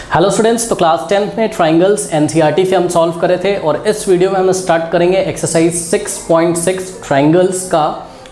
Hello students, तो class 10th में triangles NCERT से हम सॉल्व करे थे और इस वीडियो में हम स्टार्ट करेंगे एक्सरसाइज 6.6 ट्राइंगल्स का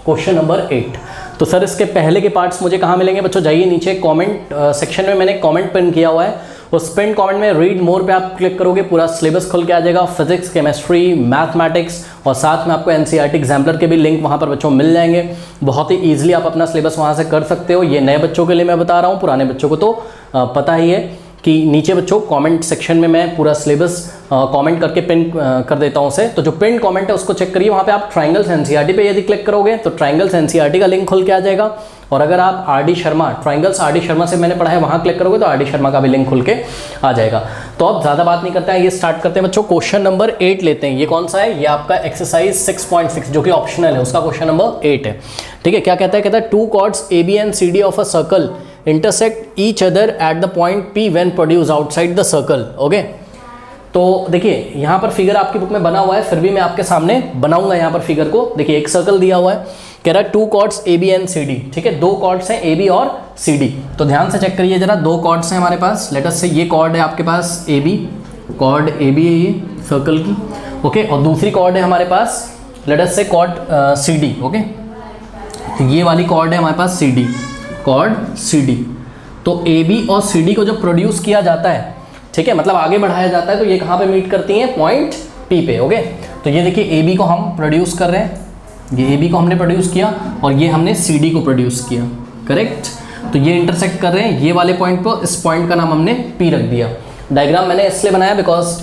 क्वेश्चन नंबर 8। तो सर इसके पहले के पार्ट्स मुझे कहाँ मिलेंगे बच्चों? जाइए नीचे कमेंट सेक्शन में मैंने कमेंट पिन किया हुआ है, उस पिन कमेंट में रीड मोर पे आप क्लिक करोगे, पूरा सिलेबस खुल के आ जाएगा, फिजिक्स, केमिस्ट्री, मैथमेटिक्स और साथ में आपको एनसीईआरटी एग्जाम्पलर के भी लिंक वहाँ पर बच्चों मिल जाएंगे। बहुत ही ईजिली आप अपना सिलेबस वहाँ से कर सकते हो। ये नए बच्चों के लिए मैं बता रहा हूँ, पुराने बच्चों को तो पता ही है कि नीचे बच्चों कमेंट सेक्शन में मैं पूरा सिलेबस कमेंट करके पिन कर देता हूँ उसे। तो जो पिन कमेंट है उसको चेक करिए, वहाँ पे आप ट्राइंगल्स एनसीईआरटी पे यदि क्लिक करोगे तो ट्राइंगल्स एनसीईआरटी का लिंक खुल के आ जाएगा। और अगर आप RD Sharma, triangles RD Sharma से मैंने पढ़ा है, वहाँ क्लिक करोगे तो आरडी शर्मा का भी लिंक खुल के आ जाएगा। तो अब ज़्यादा बात नहीं करते हैं, ये स्टार्ट करते हैं बच्चों। क्वेश्चन नंबर 8 लेते हैं। ये कौन सा है? ये आपका एक्सरसाइज 6.6 जो कि ऑप्शनल है, उसका क्वेश्चन नंबर 8 है। ठीक है, क्या कहता है? कहता है two chords A B and C D of a circle intersect each other at the point P when produced outside the circle। Okay, तो देखिए यहाँ पर फिगर आपकी बुक में बना हुआ है, फिर भी मैं आपके सामने बनाऊंगा यहाँ पर फिगर को। देखिए एक सर्कल दिया हुआ है, कह रहा है two chords A B and C D. ठीक है, दो कॉर्ड्स हैं ए बी और सी डी। तो ध्यान से चेक करिए जरा, दो कॉर्ड्स हैं हमारे पास। लेट अस से ये कॉर्ड है आपके पास A B, chord A B है ये सर्कल की। ओके, और दूसरी कॉर्ड है हमारे पास, लेट अस से कॉर्ड सी डी। ओके, तो ये वाली कॉर्ड है हमारे पास C D, chord C D. तो ए बी और सी डी को जो प्रोड्यूस किया जाता है, ठीक है, मतलब आगे बढ़ाया जाता है, तो ये कहाँ पे मीट करती हैं? पॉइंट पी पे। ओके, तो ये देखिए ए बी को हम प्रोड्यूस कर रहे हैं, ये ए बी को हमने प्रोड्यूस किया और ये हमने सी डी को प्रोड्यूस किया, करेक्ट। तो ये इंटरसेक्ट कर रहे हैं ये वाले पॉइंट पर, इस पॉइंट का नाम हमने पी रख दिया। डायग्राम मैंने इसलिए बनाया बिकॉज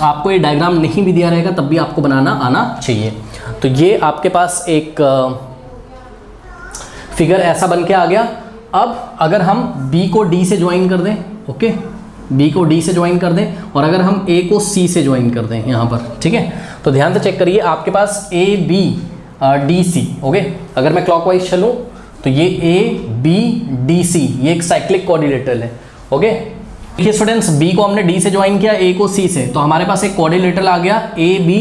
आपको ये डायग्राम नहीं भी दिया रहेगा तब भी आपको बनाना आना चाहिए। तो ये आपके पास एक फिगर ऐसा बन के आ गया। अब अगर हम B को D से ज्वाइन कर दें, ओके, B को D से ज्वाइन कर दें और अगर हम A को C से ज्वाइन कर दें यहाँ पर, ठीक है, तो ध्यान से चेक करिए आपके पास A B D C। Okay, अगर मैं क्लॉकवाइज चलूँ तो ये A B D C ये एक साइक्लिक कोऑर्डिनेटर है। ओके, देखिए स्टूडेंट्स, B को हमने D से ज्वाइन किया, A को C से, तो हमारे पास एक कोऑर्डिनेटर आ गया A B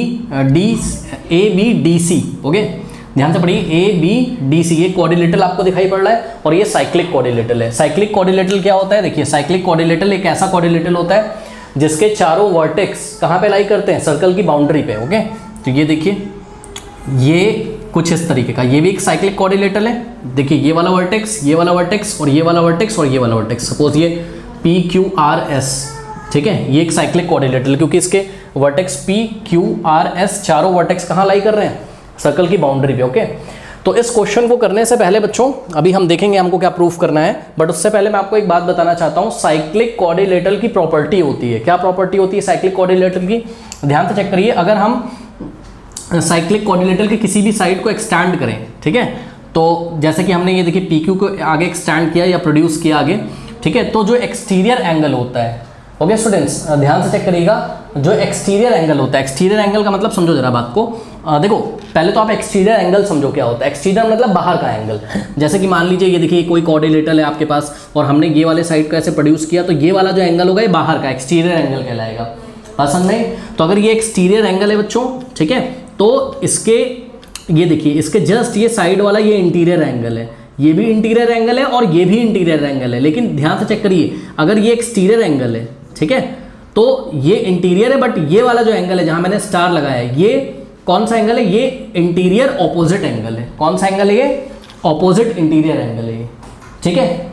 D C। Okay, ध्यान से पढ़िए ए बी डी सी, ये कोऑर्डिनेटर आपको दिखाई पड़ रहा है और ये साइक्लिक कोऑर्डिनेटर है। साइक्लिक कोऑर्डिनेटर क्या होता है? देखिए साइक्लिक कोऑर्डिनेटर एक ऐसा कोऑर्डिनेटर होता है जिसके चारों वर्टेक्स कहाँ पे लाई करते हैं? सर्कल की बाउंड्री पे। ओके, तो ये देखिए ये कुछ इस तरीके का, ये भी एक साइक्लिक कोऑर्डिनेटर है। देखिए ये वाला वर्टेक्स, ये वाला वर्टेक्स और ये वाला वर्टेक्स और ये वाला वर्टेक्स, सपोज ये पी क्यू आर एस, ठीक है, ये एक साइक्लिक कोऑर्डिनेटर क्योंकि इसके vertex P Q R S चारों वर्टेक्स कहाँ लाई कर रहे हैं? सर्कल की बाउंड्री पे। ओके, तो इस क्वेश्चन को करने से पहले बच्चों अभी हम देखेंगे हमको क्या प्रूफ करना है, बट उससे पहले मैं आपको एक बात बताना चाहता हूँ। साइक्लिक कोऑर्डिनेटर की प्रॉपर्टी होती है, क्या प्रॉपर्टी होती है साइक्लिक कोऑर्डिनेटर की? ध्यान से चेक करिए, अगर हम साइक्लिक कोऑर्डिनेटर की किसी भी साइड को एक्सटेंड करें, ठीक है, तो जैसे कि हमने ये देखिए पी क्यू को आगे एक्सटेंड किया या प्रोड्यूस किया आगे, ठीक है, तो जो एक्सटीरियर एंगल होता है, ओके स्टूडेंट्स ध्यान से चेक करिएगा, जो एक्सटीरियर एंगल होता है, एक्सटीरियर एंगल का मतलब समझो जरा बात को। देखो पहले तो आप एक्सटीरियर एंगल समझो क्या होता है। एक्सटीरियर मतलब बाहर का एंगल। जैसे कि मान लीजिए ये देखिए कोई कोऑर्डिनेटर है आपके पास और हमने ये वाले साइड को ऐसे प्रोड्यूस किया, तो ये वाला जो एंगल होगा ये बाहर का एक्सटीरियर एंगल कहलाएगा। पसंद नहीं? तो अगर ये एक्सटीरियर एंगल है बच्चों, ठीक है, तो इसके ये देखिए इसके जस्ट ये साइड वाला ये इंटीरियर एंगल है, ये भी इंटीरियर एंगल है और ये भी इंटीरियर एंगल है। लेकिन ध्यान से चेक करिए, अगर ये एक्सटीरियर एंगल है, ठीक है, तो ये इंटीरियर है, बट ये वाला जो एंगल है जहां मैंने स्टार लगाया है, ये कौन सा एंगल है? ये इंटीरियर ऑपोजिट एंगल है। कौन सा एंगल है ये? ऑपोजिट इंटीरियर एंगल है ये, ठीक है।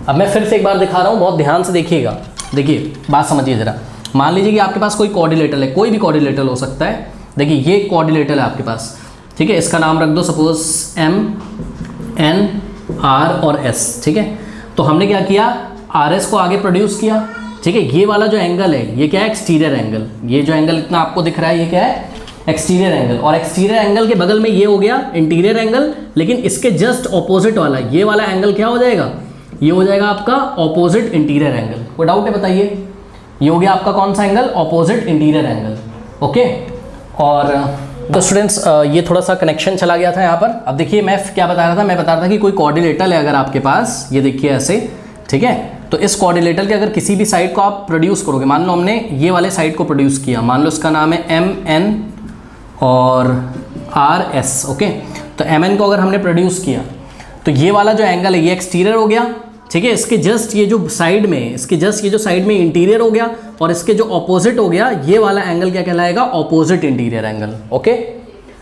अब मैं फिर से एक बार दिखा रहा हूं, बहुत ध्यान से देखिएगा। देखिए बात समझिए जरा, मान लीजिए कि आपके पास कोई कोऑर्डिनेटर है, कोई भी कोऑर्डिनेटर हो सकता है। देखिए ये कोऑर्डिनेटर है आपके पास, ठीक है, इसका नाम रख दो सपोज एम एन आर और एस, ठीक है। तो हमने क्या किया? आर एस को आगे प्रोड्यूस किया, ठीक है। ये वाला जो एंगल है ये क्या है? Exterior angle. ये जो एंगल इतना आपको दिख रहा है ये क्या है? Exterior angle. और एक्सटीरियर एंगल के बगल में ये हो गया इंटीरियर एंगल, लेकिन इसके जस्ट ऑपोजिट वाला ये वाला एंगल क्या हो जाएगा? ये हो जाएगा आपका ऑपोजिट इंटीरियर एंगल। कोई डाउट है बताइए? ये हो गया आपका कौन सा angle? Opposite interior angle. Okay, और तो स्टूडेंट्स ये थोड़ा सा कनेक्शन चला गया था यहाँ पर। अब देखिए मैं क्या बता रहा था, मैं बता रहा था कि कोई कोऑर्डिनेटर है अगर आपके पास, ये देखिए ऐसे, ठीक है, तो इस कोऑर्डिनेटर के अगर किसी भी साइड को आप प्रोड्यूस करोगे, मान लो हमने ये वाले साइड को प्रोड्यूस किया, मान लो इसका नाम है एम एन और आर एस। ओके, तो एम एन को अगर हमने प्रोड्यूस किया तो ये वाला जो एंगल है ये एक्सटीरियर हो गया, ठीक है, इसके जस्ट ये जो साइड में, इसके जस्ट ये जो साइड में इंटीरियर हो गया और इसके जो ऑपोजिट हो गया, ये वाला एंगल क्या कहलाएगा? Opposite interior angle. ओके,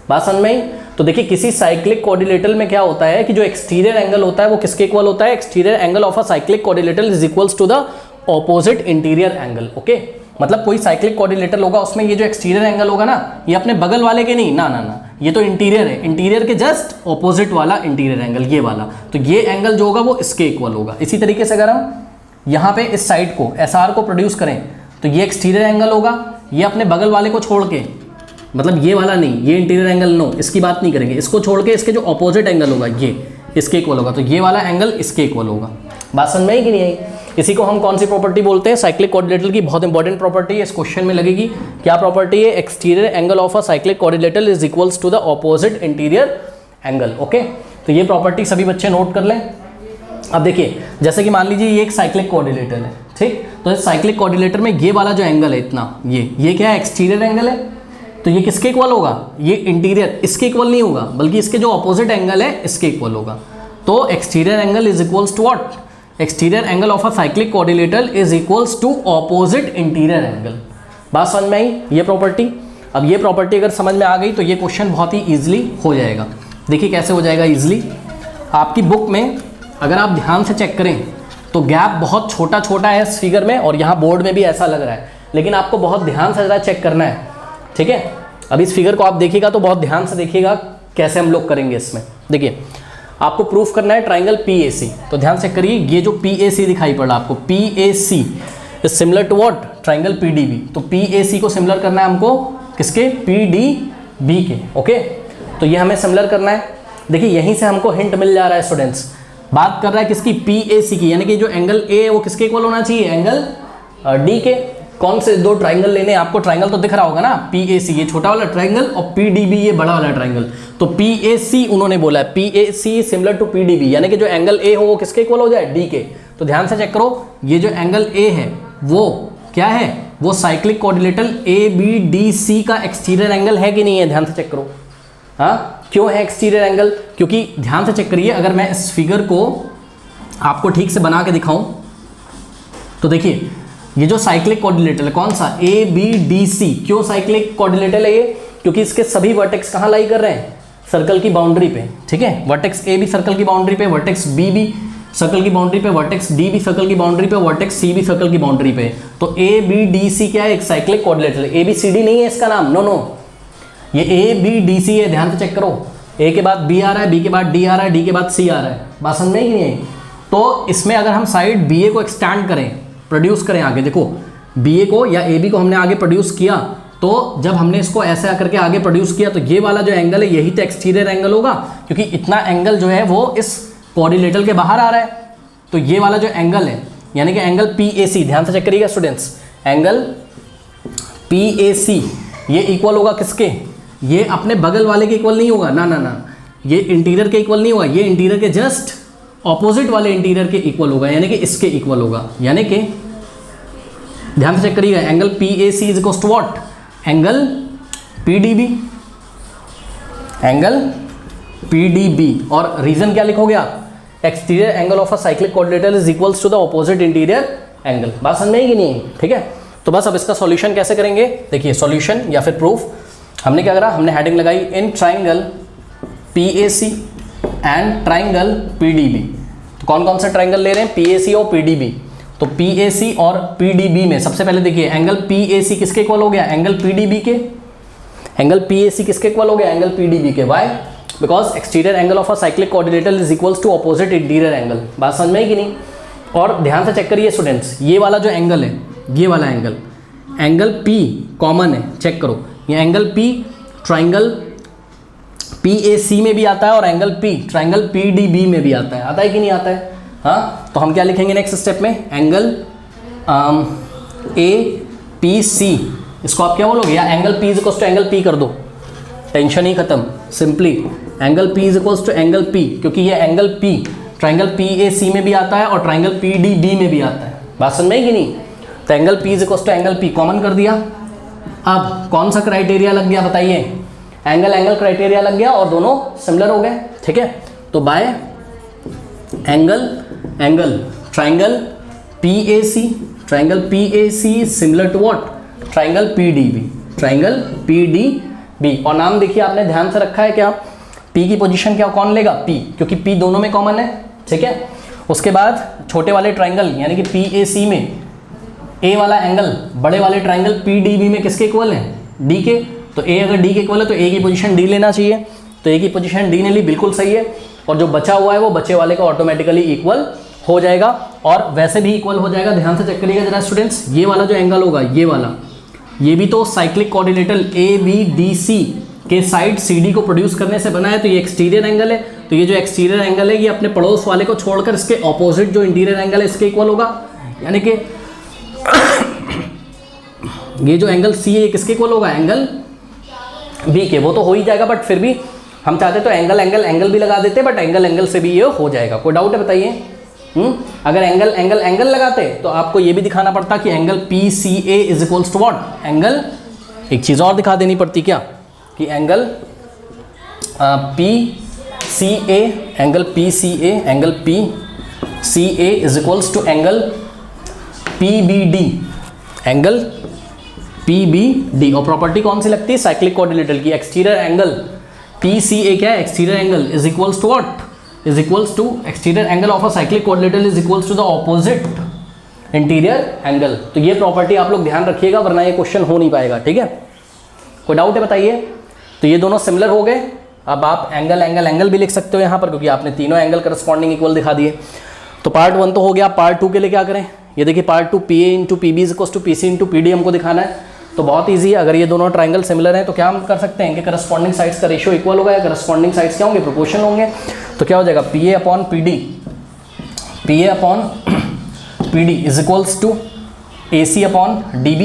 बात समझ में आई? तो देखिए किसी साइक्लिक क्वाड्रिलेटरल में क्या होता है कि जो एक्सटीरियर एंगल होता है वो किसके इक्वल होता है? Exterior angle of a cyclic quadrilateral is equals to the opposite interior angle. Okay, मतलब कोई साइक्लिक क्वाड्रिलेटरल होगा उसमें ये जो एक्सटीरियर एंगल होगा ना, ये अपने बगल वाले के नहीं, ना ना ना, ये तो इंटीरियर है, इंटीरियर के जस्ट ऑपोजिट वाला इंटीरियर एंगल, ये वाला, तो ये एंगल जो होगा वो इसके इक्वल होगा। इसी तरीके से अगर हम यहाँ पे इस साइड को SR को प्रोड्यूस करें तो ये एक्सटीरियर एंगल होगा, ये अपने बगल वाले को छोड़ के, मतलब ये वाला नहीं, ये इंटीरियर एंगल नो, इसकी बात नहीं करेंगे, इसको छोड़ के इसके जो ऑपोजिट एंगल होगा ये इसके इक्वल होगा, तो ये वाला एंगल इसके इक्वल होगा। बात समझ में आई कि नहीं आई? इसी को हम कौन सी प्रॉपर्टी बोलते हैं? साइक्लिक क्वाड्रिलेटरल की बहुत इंपॉर्टेंट प्रॉपर्टी है, इस क्वेश्चन में लगेगी। क्या प्रॉपर्टी है? Exterior angle of a cyclic quadrilateral is equals to the opposite interior angle. Okay, तो ये प्रॉपर्टी सभी बच्चे नोट कर लें। अब देखिए, जैसे कि मान लीजिए ये एक साइक्लिक क्वाड्रिलेटरल है, ठीक, तो इस साइक्लिक क्वाड्रिलेटर में ये वाला जो एंगल है इतना, ये क्या है? एक्सटीरियर एंगल है, तो ये किसके इक्वल होगा? ये इंटीरियर, इसके इक्वल नहीं होगा, बल्कि इसके जो ऑपोजिट एंगल है इसके इक्वल होगा। तो exterior angle is equals to what? Exterior angle of a cyclic quadrilateral is equals to opposite interior angle. बात समझ में आई ये प्रॉपर्टी? अब ये प्रॉपर्टी अगर समझ में आ गई तो ये क्वेश्चन बहुत ही ईजिली हो जाएगा। देखिए कैसे हो जाएगा ईजिली। आपकी बुक में अगर आप ध्यान से चेक करें तो गैप बहुत छोटा छोटा है इस फिगर में, और यहाँ बोर्ड में भी ऐसा लग रहा है, लेकिन आपको बहुत ध्यान से ज़रा चेक करना है, ठीक है? अब इस फिगर को आप देखिएगा तो बहुत ध्यान से देखिएगा कैसे हम लोग करेंगे इसमें। देखिए आपको प्रूफ करना है ट्राइंगल PAC, तो ध्यान से करिए, ये जो PAC दिखाई पड़ रहा है आपको, PAC is similar to what? Triangle PDB। तो PAC को सिमिलर करना है हमको किसके? PDB के। ओके, तो ये हमें सिमिलर करना है। देखिए यहीं से हमको हिंट मिल जा रहा है स्टूडेंट्स, बात कर रहा है किसकी? PAC की, यानी कि जो एंगल A है वो किसके इक्वल होना चाहिए? एंगल D के। कौन से दो ट्राइंगल लेने हैं आपको? ट्राइंगल तो दिख रहा होगा ना, PAC ये छोटा वाला ट्राइंगल और PDB ये बड़ा वाला ट्राइंगल। तो PAC उन्होंने बोला है PAC सिमिलर टू PDB, यानी कि जो एंगल A हो वो किसके इक्वल हो जाए? D के। तो ध्यान से चेक करो, ये जो एंगल A है वो क्या है? वो साइक्लिक क्वाड्रिलेटरल ABDC का एक्सटीरियर एंगल है कि नहीं है? ध्यान से चेक करो। हाँ, क्यों है एक्सटीरियर एंगल? क्योंकि ध्यान से चेक करिए, अगर मैं इस फिगर को आपको ठीक से बना के दिखाऊं तो देखिए ये जो साइक्लिक क्वाड्रिलेटरल है कौन सा? ABDC। क्यों साइक्लिक क्वाड्रिलेटरल है ये? क्योंकि इसके सभी वर्टेक्स कहाँ लाई कर रहे हैं? सर्कल की बाउंड्री पे, ठीक है? वर्टेक्स A भी सर्कल की बाउंड्री पे, वर्टेक्स B भी सर्कल की बाउंड्री पे, वर्टेक्स D भी सर्कल की बाउंड्री पे, वर्टेक्स C भी सर्कल की बाउंड्री पे। तो ABDC क्या है? एक साइक्लिक क्वाड्रिलेटरल। ABCD नहीं है इसका नाम, नो नो, ये ABDC है। ध्यान से चेक करो, A के बाद B आ रहा है, B के बाद D आ रहा है, D के बाद C आ रहा है। बात समझ में ही नहीं है? तो इसमें अगर हम साइड BA को एक्सटेंड करें, प्रोड्यूस करें आगे, देखो BA को या AB को हमने आगे प्रोड्यूस किया, तो जब हमने इसको ऐसे करके आगे प्रोड्यूस किया तो ये वाला जो एंगल है यही तो एक्सटीरियर एंगल होगा, क्योंकि इतना एंगल जो है वो इस क्वाड्रिलेटरल के बाहर आ रहा है। तो ये वाला जो एंगल है यानी कि एंगल PAC, ध्यान से चेक करिएगा स्टूडेंट्स, एंगल PAC ये इक्वल होगा किसके? ये अपने बगल वाले के इक्वल नहीं होगा, ना ना ना, ये इंटीरियर के इक्वल नहीं होगा, ये इंटीरियर के जस्ट ऑपोजिट वाले इंटीरियर के इक्वल होगा, यानी कि इसके इक्वल होगा। यानी कि ध्यान से चेक करिएगा, angle PAC is equal to what? Angle PDB, angle PDB। और रीजन क्या लिखोगे आप? Exterior angle of a cyclic quadrilateral is equals to the opposite interior angle. बात समझ में आई कि नहीं? ठीक है, तो बस अब इसका सॉल्यूशन कैसे करेंगे? देखिए सॉल्यूशन या फिर प्रूफ, हमने क्या करा? हमने हेडिंग लगाई in triangle PAC and triangle PDB। तो कौन कौन सा ट्राइंगल ले रहे हैं? PAC और PDB। तो PAC और PDB में सबसे पहले देखिए एंगल PAC किसके इक्वल हो गया? एंगल PDB के। एंगल PAC किसके इक्वल हो गया? एंगल PDB के। Why? Because exterior angle of a cyclic quadrilateral is equals to opposite interior angle. बात समझ में आई कि नहीं? और ध्यान से चेक करिए स्टूडेंट्स, ये वाला जो एंगल है, ये वाला एंगल, एंगल P कॉमन है, चेक करो, ये एंगल P ट्राइंगल PAC में भी आता है और एंगल P ट्राइंगल PDB में भी आता है कि नहीं आता है? हाँ, तो हम क्या लिखेंगे नेक्स्ट स्टेप में? एंगल APC, इसको आप क्या बोलोगे? या angle P is equals to angle P कर दो, टेंशन ही खत्म। Simply angle P is equals to angle P, क्योंकि ये एंगल P ट्राइंगल PAC में भी आता है और ट्राइंगल PDB में भी आता है। बात समझ में कि नहीं? तो angle P is equals to angle P common कर दिया। अब कौन सा क्राइटेरिया लग गया बताइए? एंगल एंगल क्राइटेरिया लग गया और दोनों सिमिलर हो गए, ठीक है? तो by angle angle triangle PAC, triangle PAC similar to what, triangle PDB, triangle PDB। और नाम देखिए आपने ध्यान से रखा है क्या, P की पोजीशन क्या कौन लेगा, P, क्योंकि P दोनों में कॉमन है, ठीक है। उसके बाद छोटे वाले ट्राइंगल यानी कि PAC में A वाला एंगल बड़े वाले ट्राइंगल PDB में किसके इक्वल है, D के। तो A अगर D के इक्वल है तो A की पोजीशन D लेना चाहिए, तो A की पोजीशन D ने ली, बिल्कुल सही है। और जो बचा हुआ है वो बचे वाले का ऑटोमेटिकली इक्वल हो जाएगा, और वैसे भी इक्वल हो जाएगा। ध्यान से चेक करिएगा जरा स्टूडेंट्स, ये वाला जो एंगल होगा ये वाला, ये भी तो साइक्लिक कोऑर्डिनेटर ABDC के साइड CD को प्रोड्यूस करने से बना है, तो ये एक्सटीरियर एंगल है। तो ये जो एक्सटीरियर एंगल है ये अपने पड़ोस वाले को छोड़कर इसके ऑपोजिट जो इंटीरियर एंगल है इसके इक्वल होगा, यानी कि ये जो एंगल C है ये किसके इक्वल होगा, एंगल B के। वो तो हो ही जाएगा, बट फिर भी हम चाहते तो एंगल भी लगा देते, बट एंगल से भी ये हो जाएगा। कोई डाउट है बताइए? अगर एंगल लगाते तो आपको ये भी दिखाना पड़ता कि angle PCA is equals to what, angle, एक चीज़ और दिखा देनी पड़ती क्या, कि angle PCA, angle PCA is equals to angle PBD, angle PBD। और प्रॉपर्टी कौन सी लगती है, साइक्लिक कोऑर्डिनेटर की। एक्सटीरियर एंगल PCA क्या है, exterior angle is equals to what, is equals to exterior angle of a cyclic coordinator is equals to the opposite interior angle. तो ये प्रॉपर्टी आप लोग ध्यान रखिएगा, वरना ये क्वेश्चन हो नहीं पाएगा, ठीक है। कोई डाउट है बताइए? तो ये दोनों सिमिलर हो गए। अब आप एंगल भी लिख सकते हो यहाँ पर, क्योंकि आपने तीनों एंगल करस्पॉन्डिंग इक्वल दिखा दिए। तो पार्ट 1 तो हो गया, पार्ट 2 के लिए क्या करें, ये देखिए part 2 PA into PB is equals to PC into PD हमको दिखाना है। तो बहुत ईजी है, अगर ये दोनों ट्राइंगल सिमिलर हैं तो क्या हम कर सकते हैं कि करस्पॉन्डिंग साइड्स का रेशियो इक्वल होगा, या करस्पॉन्डिंग साइड्स क्या होंगे, प्रोपोर्शनल होंगे। तो क्या हो जाएगा, PA upon PD is equals to AC upon DB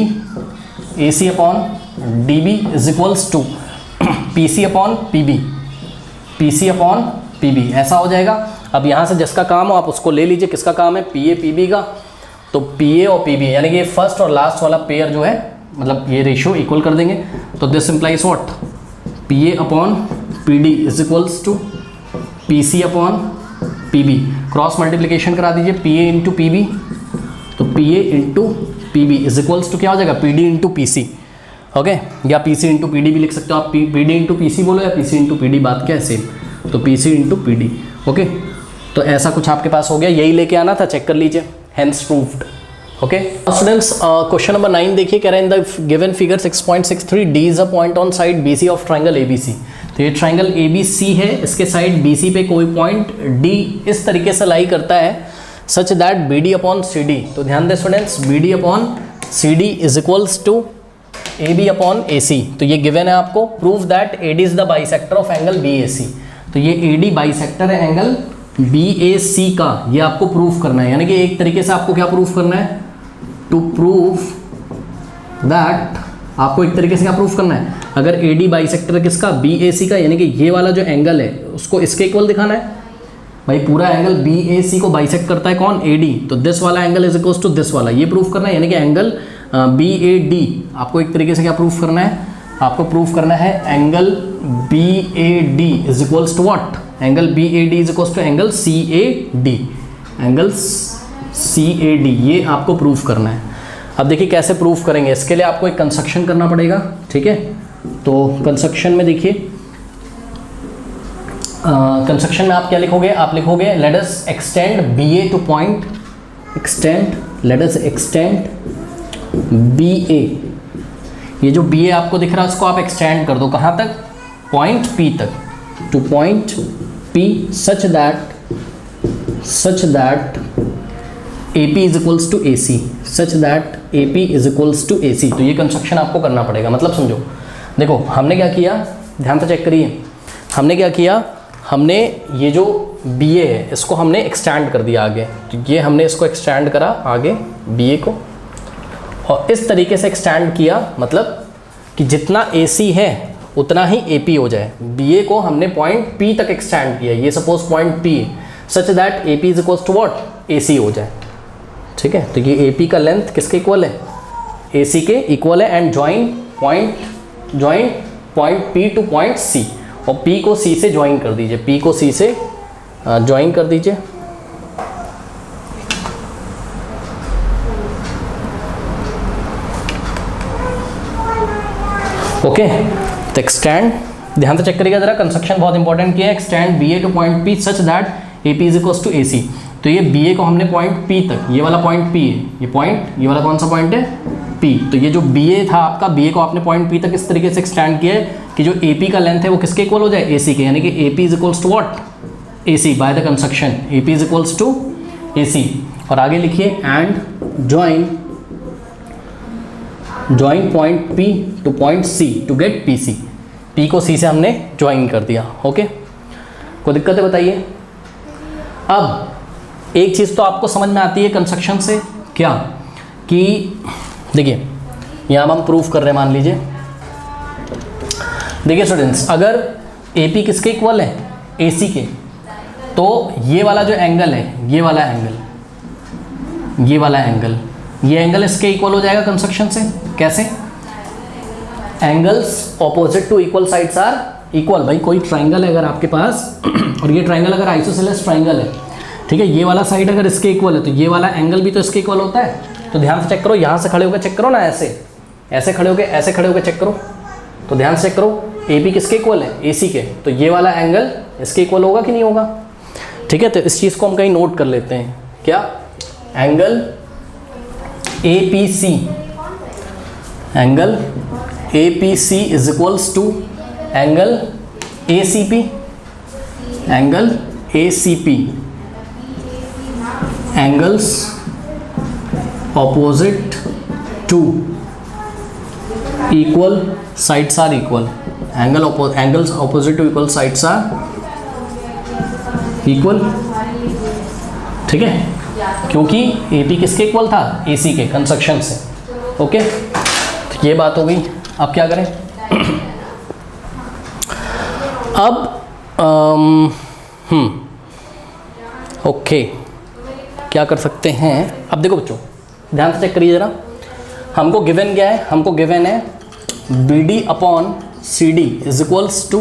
is equals to PC upon PB, ऐसा हो जाएगा। अब यहाँ से जिसका काम हो आप उसको ले लीजिए, किसका काम है, PA PB का। तो PA और PB यानी कि ये फर्स्ट और लास्ट वाला पेयर जो है, मतलब ये रेशियो इक्वल कर देंगे। तो this implies what, PA upon PD is equals to PC upon PB। Cross multiplication करा दीजिए, PA इंटू PB, तो PA into PB is equals to क्या हो जाएगा, PD इंटू PC, ओके। या PC इंटू PD भी लिख सकते हो आप, PD इंटू PC बोलो या PC इंटू PD, बात क्या है सेम। तो PC इंटू PD, ओके। तो ऐसा कुछ आपके पास हो गया, यही लेके आना था, चेक कर लीजिए, hence proved, okay. Students question number 9 देखिए, कह रहे हैं in the given figure 6.63 D is a point on side BC of triangle ABC। तो ये ट्राइंगल ABC है, इसके साइड BC पे कोई पॉइंट D इस तरीके से लाई करता है such that BD upon CD। तो ध्यान दें students, BD upon CD is equals to AB upon AC। तो ये गिवन है आपको। Prove that AD is the bisector of angle BAC। तो ये AD बाइसेक्टर है एंगल BAC का, ये आपको प्रूफ करना है। यानी कि एक तरीके से आपको क्या प्रूफ करना है, टू प्रूव दैट, आपको एक तरीके से क्या प्रूफ करना है, अगर AD बाइसेक्टर है किसका, BAC का, यानी कि ये वाला जो एंगल है उसको इसके इक्वल दिखाना है। भाई पूरा एंगल BAC को बाइसेक्ट करता है कौन, AD, तो दिस वाला angle is equals to this वाला, ये प्रूफ करना है। यानी कि एंगल BAD आपको एक तरीके से क्या प्रूफ करना है, आपको प्रूफ करना है angle BAD is equals to what, angle BAD is equals to angle CAD, angle CAD, ये आपको प्रूफ करना है। अब देखिए कैसे प्रूफ करेंगे, इसके लिए आपको एक कंस्ट्रक्शन करना पड़ेगा, ठीक है। तो कंस्ट्रक्शन में देखिए, कंस्ट्रक्शन में आप क्या लिखोगे, आप लिखोगे let us extend BA two point, let us extend BA, ये जो BA आपको दिख रहा है उसको आप एक्सटेंड कर दो कहाँ तक, पॉइंट P तक, to point P such that AP is equals to AC, such that AP is equals to AC। तो ये कंस्ट्रक्शन आपको करना पड़ेगा। मतलब समझो, देखो हमने क्या किया, ध्यान से चेक करिए, हमने क्या किया, हमने ये जो BA है इसको हमने एक्सटेंड कर दिया आगे, तो ये हमने इसको एक्सटेंड करा आगे BA को, और इस तरीके से एक्सटेंड किया, मतलब कि जितना AC है उतना ही AP हो जाए। BA को हमने पॉइंट P तक एक्सटेंड किया, ये suppose point P, such that AP is equals to what, AC हो जाए, ठीक है। तो ये AP का लेंथ किसके इक्वल है, AC के इक्वल है, and join point P to point C, और P को C से ज्वाइन कर दीजिए, P को C से ज्वाइन कर दीजिए, ओके, तो एक्सटेंड, ध्यान से चेक करिएगा जरा, कंस्ट्रक्शन बहुत इंपॉर्टेंट किया है। Extend B A to point P such that A P is equal to A C. तो ये बी ए को हमने पॉइंट पी तक, ये वाला पॉइंट पी है, ये पॉइंट, ये वाला कौन सा पॉइंट है, पी। तो ये जो बी ए था आपका, बी ए को आपने पॉइंट पी तक इस तरीके से एक्सटेंड किया है कि जो ए पी का लेंथ है वो किसके इक्वल हो जाए, ए सी के, यानी कि A P is equals to what, A C by the construction, A P is equals to A C. और आगे लिखिए and join point P to point C to get PC। P को C से हमने ज्वाइन कर दिया। Okay, कोई दिक्कत है बताइए। अब एक चीज़ तो आपको समझ में आती है कंस्ट्रक्शन से, क्या कि देखिए यहाँ हम प्रूफ कर रहे हैं, मान लीजिए, देखिए स्टूडेंट्स, अगर AP किसके इक्वल है, AC के, तो ये वाला जो एंगल है, ये वाला एंगल, ये वाला एंगल, ये एंगल इसके इक्वल हो जाएगा कंस्ट्रक्शन से। कैसे? Angles opposite to equal sides are equal. भाई कोई ट्राइंगल है अगर आपके पास और ये ट्राइंगल अगर आइसोसेलेस ट्राइंगल है, ठीक है, ये वाला साइड अगर इसके इक्वल है तो ये वाला एंगल भी तो इसके इक्वल होता है। तो ध्यान से चेक करो, यहाँ से खड़े होकर चेक करो ना, ऐसे खड़े होकर, ऐसे खड़े होकर चेक करो, तो ध्यान से चेक करो, ए पी किसके इक्वल है, ए सी के, तो ये वाला एंगल इसके इक्वल होगा कि नहीं होगा। ठीक है, तो इस चीज़ को हम कहीं नोट कर लेते हैं, क्या, angle APC, angle APC is equals to angle ACP, angle ACP, angles opposite to equal sides are equal, angles opposite to equal sides are equal. ठीक है, क्योंकि AP किसके इक्वल था, AC के, कंस्ट्रक्शन से। ओके, तो ये बात हो गई। अब क्या करें, अब ओके, क्या कर सकते हैं। अब देखो बच्चों, ध्यान से चेक करिए जरा, हमको गिवन क्या है, हमको गिवन है BD upon CD is equals to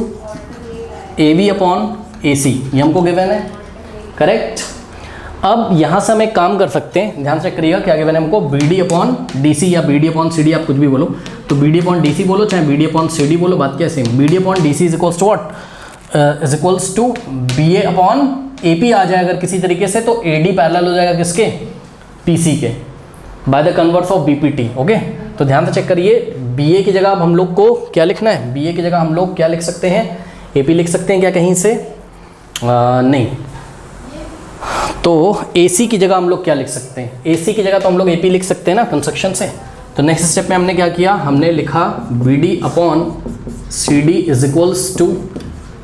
AB upon AC, ये हमको गिवन है, करेक्ट। अब यहाँ से हम एक काम कर सकते हैं, ध्यान से करिएगा, क्या गिवन है हमको, BD अपॉन DC या BD अपॉन CD, आप कुछ भी बोलो, तो BD अपॉन DC बोलो चाहे BD अपॉन CD बोलो, बात क्या same. BD upon DC is equals to what, is equals to BA upon AP आ जाए अगर किसी तरीके से, तो AD पैरेलल हो जाएगा किसके, PC के, bye the converse of BPT। Okay, तो ध्यान से चेक करिए, BA की जगह अब हम लोग को क्या लिखना है, BA की जगह हम लोग क्या लिख सकते हैं, AP लिख सकते हैं क्या कहीं से, नहीं, तो AC की जगह हम लोग क्या लिख सकते हैं, AC की जगह तो हम लोग AP लिख सकते हैं ना कंस्ट्रक्शन से। तो नेक्स्ट स्टेप में हमने क्या किया, हमने लिखा BD upon CD is equals to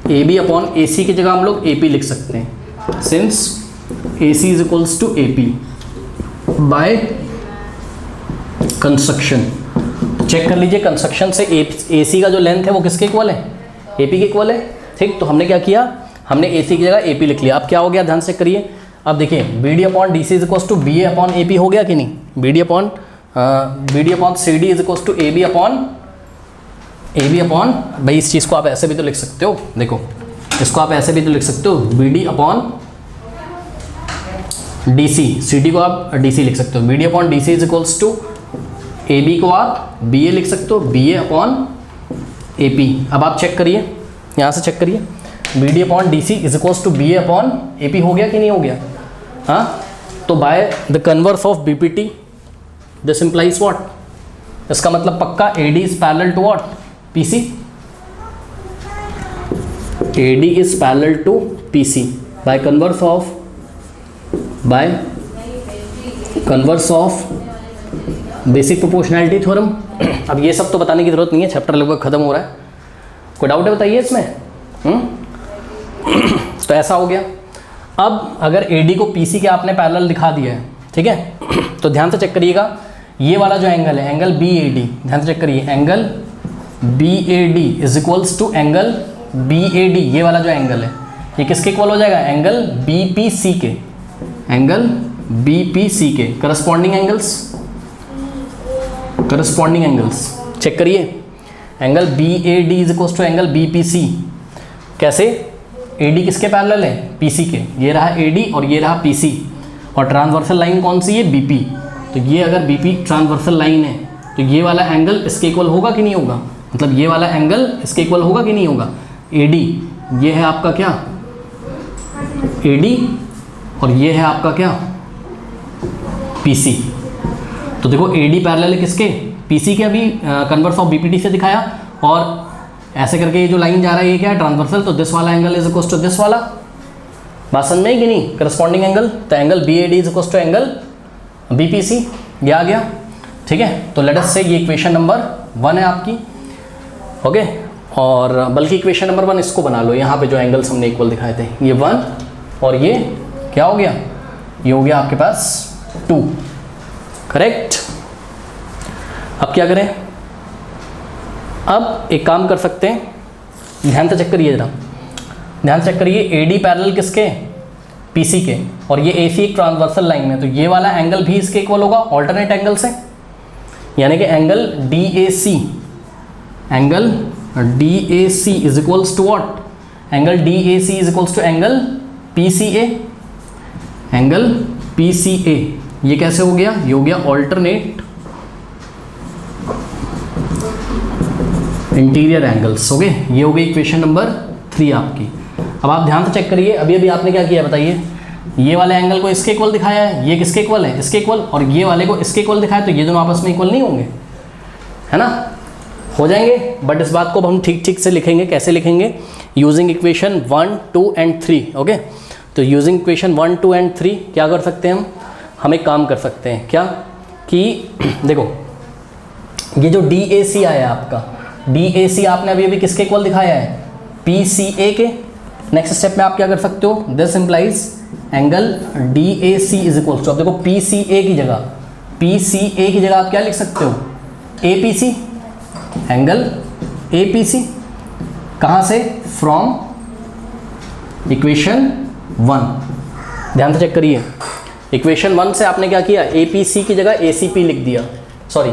AB upon AC की जगह हम लोग AP लिख सकते हैं, since AC is equals to AP by construction. Check कर लीजिए कंस्ट्रक्शन से AC का जो लेंथ है वो किसके इक्वल है, AP के इक्वल है। ठीक, तो हमने क्या किया, हमने AC की जगह AP लिख लिया। अब क्या हो गया, ध्यान से करिए, अब देखिए BD upon DC is equals to BA upon AP हो गया कि नहीं, BD upon CD is equals to AB upon, भाई इस चीज़ को आप ऐसे भी तो लिख सकते हो, देखो इसको आप ऐसे भी तो लिख सकते हो, BD अपॉन DC, CD को आप DC लिख सकते हो, BD upon DC is equals to AB को आप BA लिख सकते हो, BA अपॉन AP। अब आप चेक करिए, यहाँ से चेक करिए, BD upon DC is equals to BA upon AP हो गया कि नहीं हो गया, हाँ। तो by the converse of BPT this implies what, इसका मतलब पक्का AD is parallel to what, PC, AD is parallel to PC by converse of basic proportionality theorem. अब ये सब तो बताने की जरूरत नहीं है, चैप्टर लगभग खत्म हो रहा है, कोई डाउट है बताइए इसमें। तो ऐसा हो गया। अब अगर AD को PC के आपने पैरेलल दिखा दिया है, ठीक है, तो ध्यान से चेक करिएगा, ये वाला जो एंगल है, एंगल BAD, ध्यान से चेक करिए, angle BAD is equals to angle BAD, ये वाला जो एंगल है ये किसके इक्वल हो जाएगा, एंगल BPC के, एंगल BPC के करस्पॉन्डिंग एंगल्स चेक करिए, angle BAD is equals to angle BPC, कैसे, AD किसके पैरेलल है, PC के, ये रहा AD और ये रहा PC, और ट्रांसवर्सल लाइन कौन सी है, BP। तो ये अगर BP ट्रांसवर्सल लाइन है तो ये वाला एंगल इसके इक्वल होगा कि नहीं होगा, मतलब ये वाला एंगल इसके इक्वल होगा कि नहीं होगा, AD, ये है आपका क्या AD, और ये है आपका क्या PC। तो देखो AD पैरेलल है किसके, PC के, अभी कन्वर्स ऑफ BPD से दिखाया, और ऐसे करके ये जो लाइन जा रहा है ये क्या है, ट्रांसवर्सल, तो दिस वाला angle is equal to this वाला, बात समझ में आई कि नहीं, करस्पॉन्डिंग एंगल, तो angle BAD is equal to angle BPC, ये आ गया, ठीक है। तो लेट अस से ये इक्वेशन नंबर 1 है आपकी, ओके। और बल्कि इक्वेशन नंबर 1 इसको बना लो, यहाँ पे जो एंगल्स हमने इक्वल दिखाए थे, ये 1 और ये क्या हो गया, ये हो गया आपके पास 2, करेक्ट। अब क्या करें, अब एक काम कर सकते हैं, ध्यान से चेक करिए जरा, ध्यान से चेक करिए, AD पैरेलल किसके, PC के, और ये AC एक ट्रांसवर्सल लाइन में, तो ये वाला एंगल भी इसके इक्वल होगा ऑल्टरनेट एंगल से, यानी कि angle DAC, angle DAC is equals to what, angle DAC is equals to angle PCA, angle PCA, ये कैसे हो गया, ये हो गया ऑल्टरनेट इंटीरियर एंगल्स, ओके। ये हो गई इक्वेशन नंबर 3 आपकी। अब आप ध्यान से चेक करिए, अभी अभी आपने क्या किया बताइए, ये वाले एंगल को इसके इक्वल दिखाया है, ये किसके इक्वल है, इसके इक्वल, और ये वाले को इसके इक्वल दिखाया, तो ये दोनों आपस में इक्वल नहीं होंगे, है ना, हो जाएंगे। बट इस बात को हम ठीक ठीक से लिखेंगे, कैसे लिखेंगे, यूजिंग इक्वेशन 1, 2 एंड 3, ओके। तो यूजिंग इक्वेशन 1, 2 एंड 3 क्या कर सकते हैं हम एक काम कर सकते हैं क्या, कि देखो ये जो DAC आया आपका, DAC आपने अभी अभी किसके इक्वल दिखाया है, PCA के। नेक्स्ट स्टेप में आप क्या कर सकते हो, this implies angle DAC is equal to, अब देखो PCA की जगह आप क्या लिख सकते हो, APC, एंगल APC, कहाँ से, फ्रॉम इक्वेशन 1। ध्यान से चेक करिए, इक्वेशन 1 से आपने क्या किया, APC की जगह ACP लिख दिया, सॉरी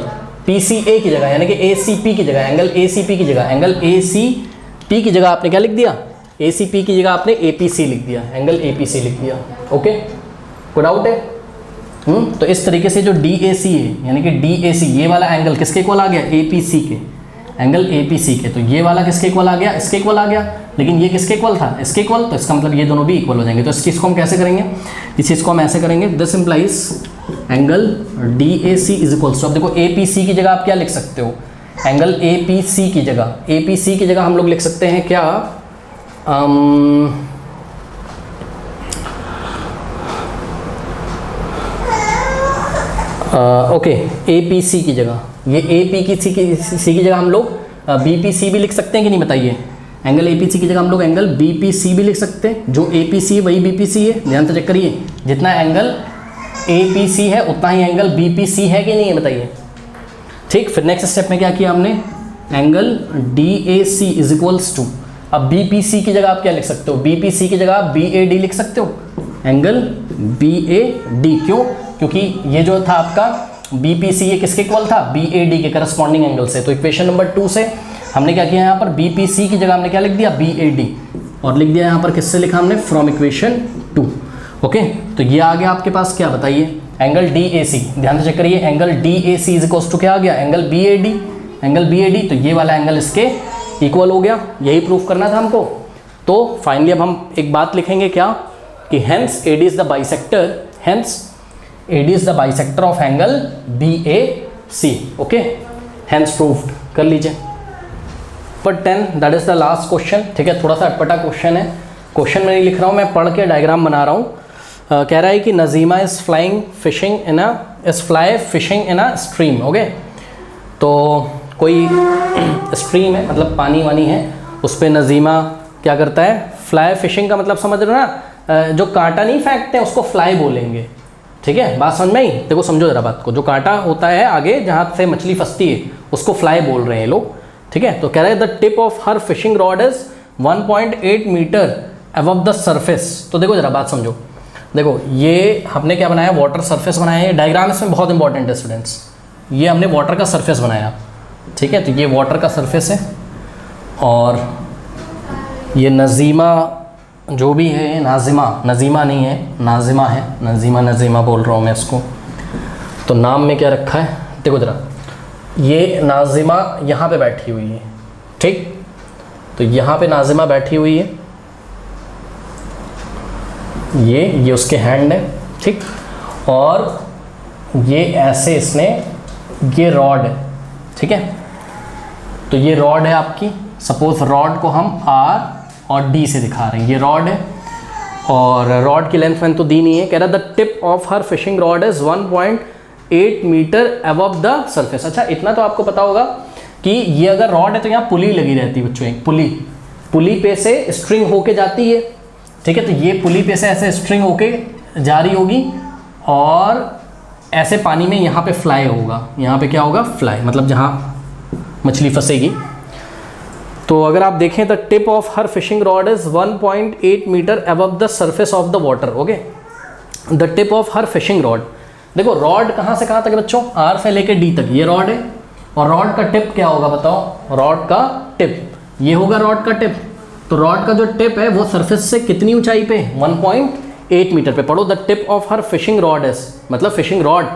PCA की जगह, यानी कि ACP की जगह, एंगल ACP की जगह, एंगल ACP की जगह आपने क्या लिख दिया, ACP की जगह आपने APC लिख दिया, एंगल APC लिख दिया, ओके। कोई डाउट है? तो इस तरीके से जो DAC है, यानी कि DAC ये वाला एंगल किसके इक्वल आ गया, APC के, एंगल APC के, तो ये वाला किसके इक्वल आ गया, इसके इक्वल आ गया, लेकिन ये किसके इक्वल था, इसके इक्वल, तो इसका मतलब ये दोनों भी इक्वल हो जाएंगे। तो इस चीज़ को हम कैसे करेंगे, इस चीज़ को हम ऐसे करेंगे, this implies angle DAC is equals to, अब देखो APC की जगह आप क्या लिख सकते हो, एंगल APC की जगह हम लोग लिख सकते हैं क्या, ओके, APC की जगह, ये APC की जगह हम लोग BPC भी लिख सकते हैं कि नहीं बताइए, एंगल APC की जगह हम लोग एंगल BPC भी लिख सकते हैं, जो APC वही BPC है। ध्यान से चेक करिए, जितना एंगल APC है उतना ही एंगल BPC है कि नहीं है बताइए, ठीक। फिर नेक्स्ट स्टेप में क्या किया हमने, angle DAC is equals to, अब BPC की जगह आप क्या लिख सकते हो, BPC की जगह आप BAD लिख सकते हो, एंगल BAD, क्यों, क्योंकि ये जो था आपका BPC ये किसके इक्वल था, BAD के करस्पॉन्डिंग एंगल से। तो इक्वेशन नंबर 2 से हमने क्या किया, यहाँ पर BPC की जगह हमने क्या लिख दिया, BAD, और लिख दिया यहाँ पर किससे लिखा हमने, फ्रॉम इक्वेशन 2, ओके। तो ये आ गया आपके पास क्या बताइए, एंगल DAC। ध्यान से चेक करिए, angle DAC is equal to क्या आ गया, एंगल BAD, तो ये वाला एंगल इसके इक्वल हो गया, यही प्रूफ करना था हमको। तो फाइनली अब हम एक बात लिखेंगे क्या, कि hence AD is the bisector, hence AD is the bisector of angle BAC, okay, hence proved, कर लीजिए। पर 10 that is the last question, ठीक है। थोड़ा सा अटपटा क्वेश्चन है, क्वेश्चन में नहीं लिख रहा हूँ मैं, पढ़ के डायग्राम बना रहा हूँ। कह रहा है कि Nazima is fishing in a stream, okay. तो कोई स्ट्रीम है, मतलब पानी वानी है, उस पर नज़ीमा क्या करता है, फ्लाई फिशिंग का मतलब समझ रहे हो ना, जो कांटा नहीं फेंकते हैं उसको फ्लाई बोलेंगे, ठीक है, बात समझ में आई। देखो समझो जरा बात को, जो कांटा होता है आगे जहाँ से मछली फंसती है उसको फ्लाई बोल रहे हैं लोग, ठीक है। तो कह रहे हैं the tip of her fishing rod is 1.8 metre above the surface. तो देखो जरा बात समझो, देखो ये हमने क्या बनाया, वाटर सरफेस बनाया है। डायग्राम इसमें बहुत इंपॉर्टेंट है स्टूडेंट्स, ये हमने वाटर का सरफेस बनाया, ठीक है। तो ये वाटर का सरफेस है, और ये नज़ीमा जो भी है, नज़ीमा नहीं है, नाजिमा है, नज़ीमा बोल रहा हूँ मैं इसको। तो नाम में क्या रखा है, देखो ज़रा, ये नाजिमा यहाँ पे बैठी हुई है, ठीक। तो यहाँ पे नाजिमा बैठी हुई है, ये उसके हैंड है, ठीक। और ये ऐसे इसने, ये रॉड है, ठीक है। तो ये रॉड है आपकी, सपोज रॉड को हम R और D से दिखा रहे हैं, ये रॉड है और रॉड की लेंथ मैंने तो दी नहीं है। कह रहा the tip of her fishing rod is 1.8 metre above the surface. अच्छा, इतना तो आपको पता होगा कि ये अगर रॉड है तो यहाँ पुली लगी रहती है बच्चों, एक पुली पे से स्ट्रिंग होके जाती है, ठीक है। तो ये पुली पे से ऐसे स्ट्रिंग होके जा रही होगी और ऐसे पानी में यहाँ पे फ्लाई होगा, यहाँ पे क्या होगा, फ्लाई, मतलब जहाँ मछली फंसेगी। तो अगर आप देखें the tip of her fishing rod is 1.8 metre above the surface of the water. Okay, the tip of her fishing rod, देखो रॉड कहाँ से कहाँ तक है बच्चों, R से लेके D तक ये रॉड है और रॉड का टिप क्या होगा बताओ, रॉड का टिप, ये होगा रॉड का टिप। तो रॉड का जो टिप है वो सरफेस से कितनी ऊंचाई पे, 1.8 मीटर पे। पढ़ो the tip of her fishing rod is, मतलब फिशिंग रॉड,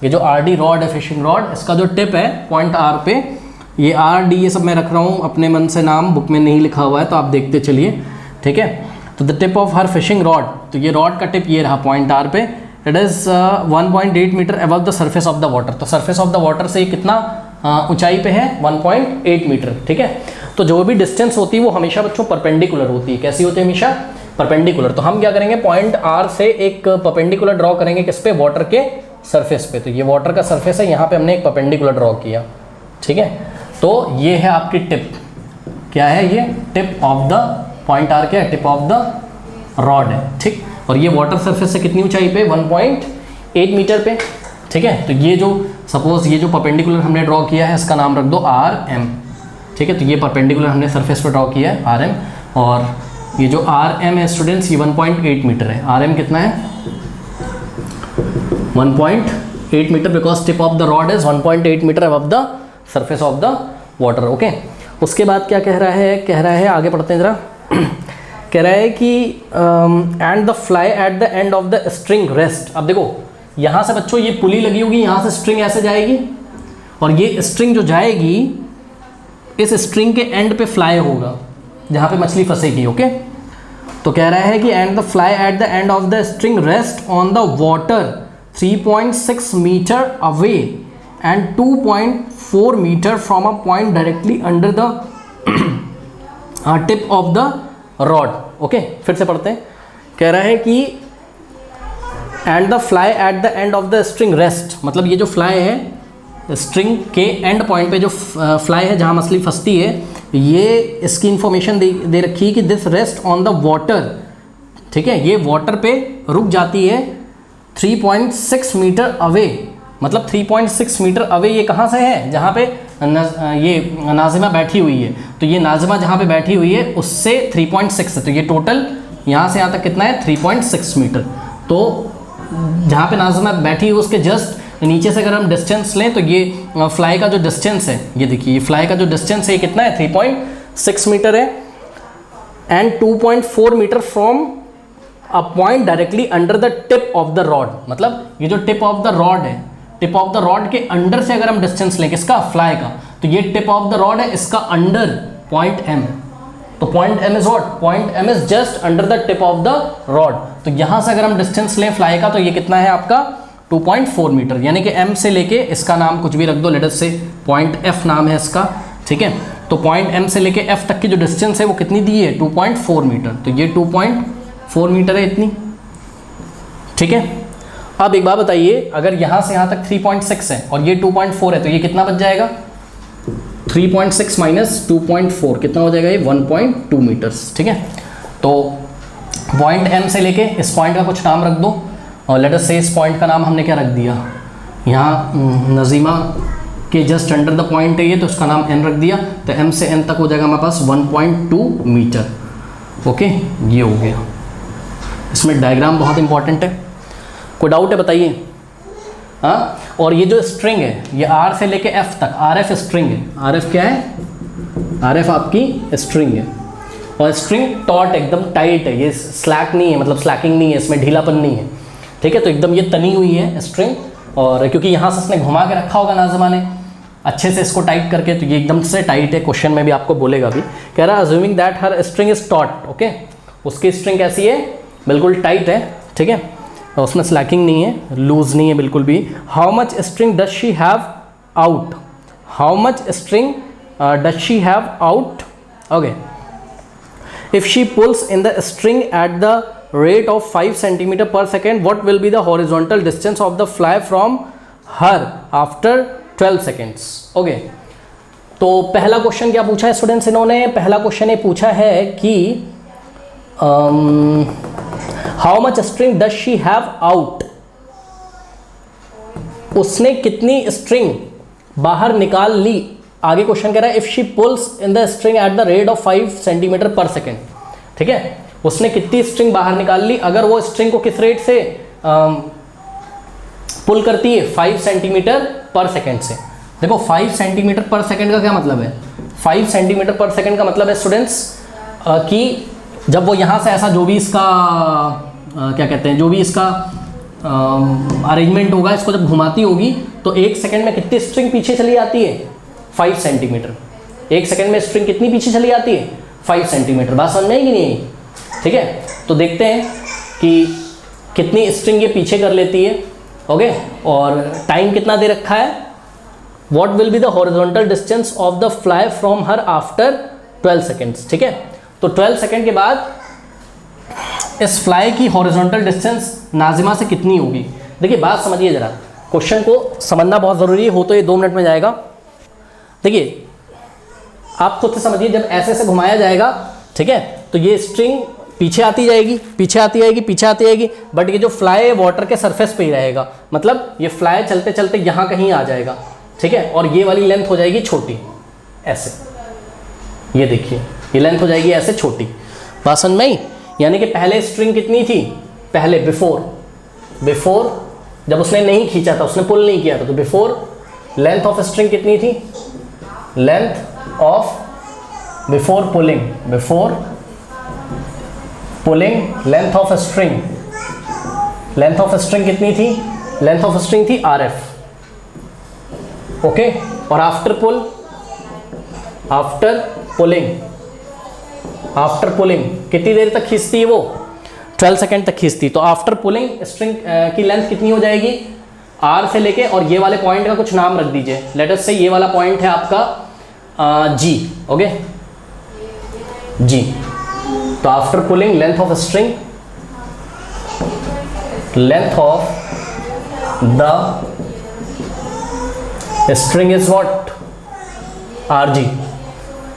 ये जो RD रॉड है फिशिंग रॉड, इसका जो टिप है पॉइंट R पे, ये RD ये सब मैं रख रहा हूँ अपने मन से, नाम बुक में नहीं लिखा हुआ है तो आप देखते चलिए, ठीक है। तो the tip of her fishing rod, तो ये रॉड का टिप ये रहा पॉइंट R पे, it is 1.8 metre above the surface of the water. तो सरफेस ऑफ द वाटर से ये कितना ऊंचाई पे है, 1.8 मीटर, ठीक है। तो जो भी डिस्टेंस होती है वो हमेशा बच्चों परपेंडिकुलर होती है। कैसी होती है, हमेशा परपेंडिकुलर। तो हम क्या करेंगे, पॉइंट R से एक परपेंडिकुलर ड्रॉ करेंगे, किस पे, वाटर के सरफेस पे। तो ये वाटर का सरफेस है, यहाँ पे हमने एक परपेंडिकुलर ड्रॉ किया, ठीक है। तो ये है आपकी टिप, क्या है ये, tip of the point R, क्या है, टिप ऑफ द रॉड है, ठीक। और ये वाटर सरफेस से कितनी ऊंचाई पे, 1.8 मीटर पे, ठीक है। तो ये जो सपोज ये जो परपेंडिकुलर हमने ड्रॉ किया है इसका नाम रख दो RM, ठीक है। तो ये परपेंडिकुलर हमने सरफेस पर ड्रॉ किया है RM, और ये जो RM है स्टूडेंट्स ये 1.8 मीटर है। RM कितना है, 1.8 metre, because tip of the rod is 1.8 metre above the surface of the water. Okay, उसके बाद क्या कह रहा है आगे पढ़ते हैं जरा। कह रहा है कि and the fly at the end of the string rest. अब देखो यहाँ से बच्चों ये पुली लगी होगी, यहाँ से स्ट्रिंग ऐसे जाएगी और ये स्ट्रिंग जो जाएगी इस स्ट्रिंग के एंड पे फ्लाई होगा जहाँ पे मछली फंसेगी। ओके, तो कह रहा है कि and the fly at the end of the string rest on the water 3.6 metre away and 2.4 metre from a point directly under the tip of the rod. Okay, फिर से पढ़ते हैं। कह रहा है कि and the fly at the end of the string rest, मतलब ये जो फ्लाई है स्ट्रिंग के एंड पॉइंट पे जो फ्लाई है जहाँ मछली फंसती है, ये इसकी इंफॉर्मेशन दे रखी है कि this rest on the water, ठीक है। ये वाटर पे रुक जाती है 3.6 मीटर अवे, मतलब 3.6 मीटर अवे ये कहाँ से है, जहाँ पे ये नाजिमा बैठी हुई है। तो ये नाजिमा जहाँ पे बैठी हुई है उससे 3.6 है, तो ये टोटल यहाँ से यहाँ तक कितना है, 3.6 मीटर। तो जहाँ पे नाजिमा बैठी है उसके जस्ट नीचे से अगर हम डिस्टेंस लें तो ये फ्लाई का जो डिस्टेंस है, ये देखिए ये फ्लाई का जो डिस्टेंस है ये कितना है, 3.6 मीटर है and 2.4 metre from a point directly under the tip of the rod. मतलब ये जो टिप ऑफ द रॉड है, टिप ऑफ द रॉड के अंडर से अगर हम डिस्टेंस लें किसका, फ्लाई का, तो ये टिप ऑफ द रॉड है, इसका अंडर पॉइंट M। तो point M is what, point M is just under the tip of the rod. तो यहाँ से अगर हम डिस्टेंस लें फ्लाई का तो ये कितना है आपका 2.4 मीटर, यानी कि M से लेके इसका नाम कुछ भी रख दो, लेट अस से पॉइंट F नाम है इसका, ठीक है। तो पॉइंट M से लेके F तक की जो डिस्टेंस है वो कितनी दी है, 2.4 मीटर। तो ये 2.4 मीटर है इतनी, ठीक है। अब एक बात बताइए, अगर यहाँ से यहाँ तक 3.6 है और ये 2.4 है तो ये कितना बच जाएगा, 3.6 माइनस 2.4 कितना हो जाएगा, ये 1.2 मीटर्स, ठीक है। तो पॉइंट M से लेके इस पॉइंट का कुछ नाम रख दो, और लेट अस से इस पॉइंट का नाम हमने क्या रख दिया, यहाँ नजीमा के जस्ट अंडर द पॉइंट है ये, तो उसका नाम N रख दिया। तो M से N तक हो जाएगा हमारे पास 1.2 मीटर। ओके, ये हो गया। इसमें डायग्राम बहुत इंपॉर्टेंट है, कोई डाउट है बताइए। हाँ, और ये जो स्ट्रिंग है ये R से लेके F तक, RF स्ट्रिंग है। RF क्या है, RF आपकी स्ट्रिंग है, और स्ट्रिंग टॉट एकदम टाइट है, ये स्लैक नहीं है, मतलब स्लैकिंग नहीं है, इसमें ढीलापन नहीं है, ठीक है। तो एकदम ये तनी हुई है स्ट्रिंग, और क्योंकि यहाँ से इसने घुमा के रखा होगा नाज़िमा ने, अच्छे से इसको टाइट करके, तो ये एकदम से टाइट है, क्वेश्चन में भी आपको बोलेगा भी, कह रहा assuming that her string is taught, okay, उसकी स्ट्रिंग कैसी है, बिल्कुल टाइट है, ठीक है, उसमें स्लैकिंग नहीं है, लूज नहीं है बिल्कुल भी। How much string does she have out, how much string does she have out, okay, if she pulls in the string at the rate of 5 centimeter per second, what will be the horizontal distance of the fly from her after 12 seconds, okay। तो पहला question क्या पूछा है students इन्होंने, पहला question ये पूछा है कि how much string does she have out, उसने कितनी स्ट्रिंग बाहर निकाल ली। आगे क्वेश्चन कह रहा है if she pulls in the string at the rate of 5 centimetre per second, ठीक है, उसने कितनी स्ट्रिंग बाहर निकाल ली अगर वो स्ट्रिंग को किस रेट से पुल करती है, 5 सेंटीमीटर पर सेकेंड से। देखो 5 सेंटीमीटर पर सेकेंड का क्या मतलब है, 5 सेंटीमीटर पर सेकेंड का मतलब है स्टूडेंट्स कि जब वो यहाँ से ऐसा जो भी इसका क्या कहते हैं, जो भी इसका अरेंजमेंट होगा, इसको जब घुमाती होगी तो 1 सेकेंड में कितनी स्ट्रिंग पीछे चली आती है, 5 सेंटीमीटर। 1 सेकेंड में स्ट्रिंग कितनी पीछे चली आती है, 5 सेंटीमीटर। बात समझ में आएगी नहीं, ठीक है। तो देखते हैं कि कितनी स्ट्रिंग ये पीछे कर लेती है, ओके, और टाइम कितना दे रखा है, what will be the horizontal distance of the fly from her after 12 seconds, ठीक है। तो 12 सेकेंड के बाद इस फ्लाई की हॉरिजॉन्टल डिस्टेंस नाजिमा से कितनी होगी। देखिए बात समझिए ज़रा, क्वेश्चन को समझना बहुत ज़रूरी है, हो तो ये 2 मिनट में जाएगा। देखिए आप खुद से समझिए, जब ऐसे से घुमाया जाएगा, ठीक है, तो ये स्ट्रिंग पीछे आती जाएगी, पीछे आती जाएगी, पीछे आती जाएगी, बट ये जो फ्लाई है वाटर के सरफेस पे ही रहेगा, मतलब ये फ्लाई चलते चलते यहाँ कहीं आ जाएगा, ठीक है, और ये वाली लेंथ हो जाएगी छोटी, ऐसे, ये देखिए ये लेंथ हो जाएगी ऐसे छोटी। बात समझ में आई, यानी कि पहले स्ट्रिंग कितनी थी, पहले बिफोर जब उसने नहीं खींचा था, उसने पुल नहीं किया था, तो बिफोर लेंथ ऑफ स्ट्रिंग कितनी थी, length of before pulling length of string कितनी थी, लेंथ ऑफ स्ट्रिंग थी RF, ओके, और आफ्टर पुलिंग कितनी देर तक खींचती है वो, 12 सेकेंड तक खींचती। तो आफ्टर पुलिंग स्ट्रिंग की लेंथ कितनी हो जाएगी, R से लेके, और ये वाले पॉइंट का कुछ नाम रख दीजिए, लेट अस से ये वाला पॉइंट है आपका G, ओके, G। तो after pulling length of string, length of the string is what, RG,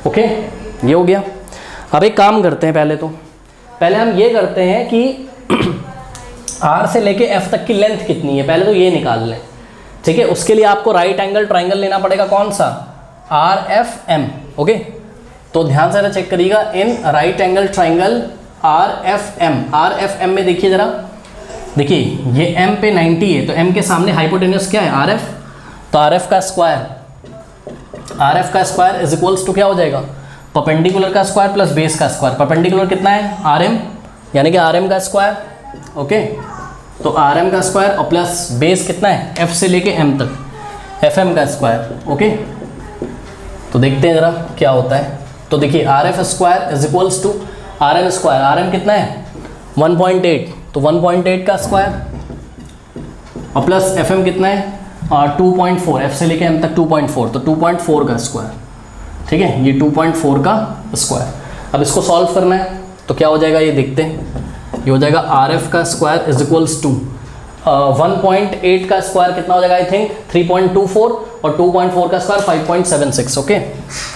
okay, ये हो गया। अब एक काम करते हैं, पहले हम ये करते हैं कि R से लेके F तक की लेंथ कितनी है, पहले तो ये निकाल लें, ठीक है। उसके लिए आपको राइट एंगल ट्राइंगल लेना पड़ेगा, कौन सा, RFM, ओके। तो ध्यान से चेक करिएगा, in right angle triangle RFM में देखिए जरा, देखिए ये M पे 90 है, तो M के सामने हाइपोटेन्यूस क्या है, RF, तो RF का स्क्वायर इज इक्वल्स टू क्या हो जाएगा, परपेंडिकुलर का स्क्वायर प्लस बेस का स्क्वायर। परपेंडिकुलर कितना है, RM, यानी कि RM का स्क्वायर, ओके, तो RM का स्क्वायर और प्लस बेस कितना है, F से लेके M तक, FM का स्क्वायर, ओके। तो देखते हैं ज़रा क्या होता है। तो देखिए RF square is equals to RM square, RM कितना है 1.8, तो 1.8 का स्क्वायर और प्लस FM कितना है 2.4, F से लेके M तक 2.4, तो 2.4 का स्क्वायर, ठीक है, ये 2.4 का स्क्वायर। अब इसको सॉल्व करना है तो क्या हो जाएगा, ये देखते हैं, ये हो जाएगा RF का स्क्वायर इज इक्वल्स टू 1.8 का स्क्वायर कितना हो जाएगा, आई थिंक 3.24, और 2.4 का स्क्वायर 5.76, ओके।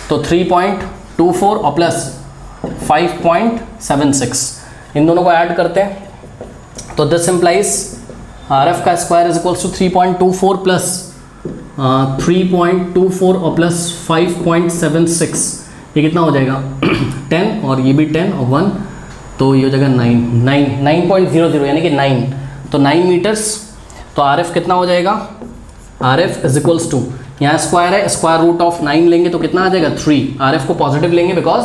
तो 3.24 और प्लस 5.76, इन दोनों को ऐड करते हैं, तो दिस इम्प्लाइज RF का square is equals to 3.24 plus 3.24 और प्लस 5.76, ये कितना हो जाएगा 10, और ये भी 10 और 1, तो ये हो जाएगा 9.00, यानी कि 9, तो 9 मीटर्स। तो RF कितना हो जाएगा, RF इज इक्वल्स टू, यहाँ स्क्वायर है, स्क्वायर रूट ऑफ 9 लेंगे तो कितना आ जाएगा 3, RF को पॉजिटिव लेंगे बिकॉज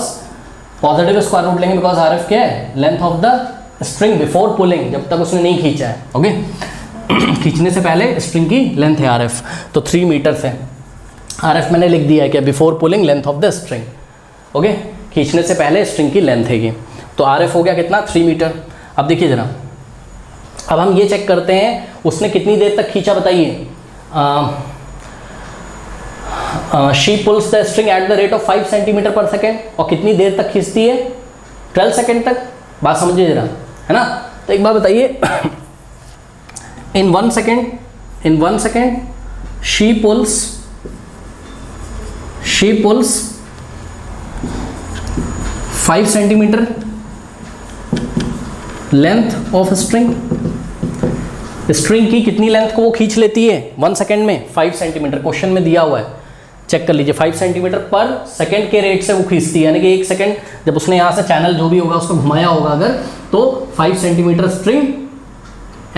पॉजिटिव स्क्वायर रूट लेंगे बिकॉज RF क्या है, length of the string before pulling, जब तक उसने नहीं खींचा है, ओके, खींचने से पहले स्ट्रिंग की लेंथ है RF, तो 3 मीटर्स है। RF मैंने लिख दिया है क्या, before pulling length of the string, okay, खींचने से पहले स्ट्रिंग की लेंथ है ये। तो RF हो गया कितना, 3 मीटर। अब देखिए जरा, अब हम ये चेक करते हैं उसने कितनी देर तक खींचा, बताइए। She pulls the string at the rate of 5 centimetre per second, और कितनी देर तक खींचती है, 12 सेकेंड तक। बात समझिए जरा, है ना। तो एक बार बताइए, in 1 second she pulls 5 centimetre length of string की कितनी लेंथ को वो खींच लेती है 1 सेकेंड में, 5 सेंटीमीटर। क्वेश्चन में दिया हुआ है, चेक कर लीजिए, 5 सेंटीमीटर पर सेकेंड के रेट से वो खींचती है, यानी कि 1 सेकेंड जब उसने यहाँ से चैनल जो भी होगा उसको घुमाया होगा अगर, तो 5 सेंटीमीटर स्ट्रिंग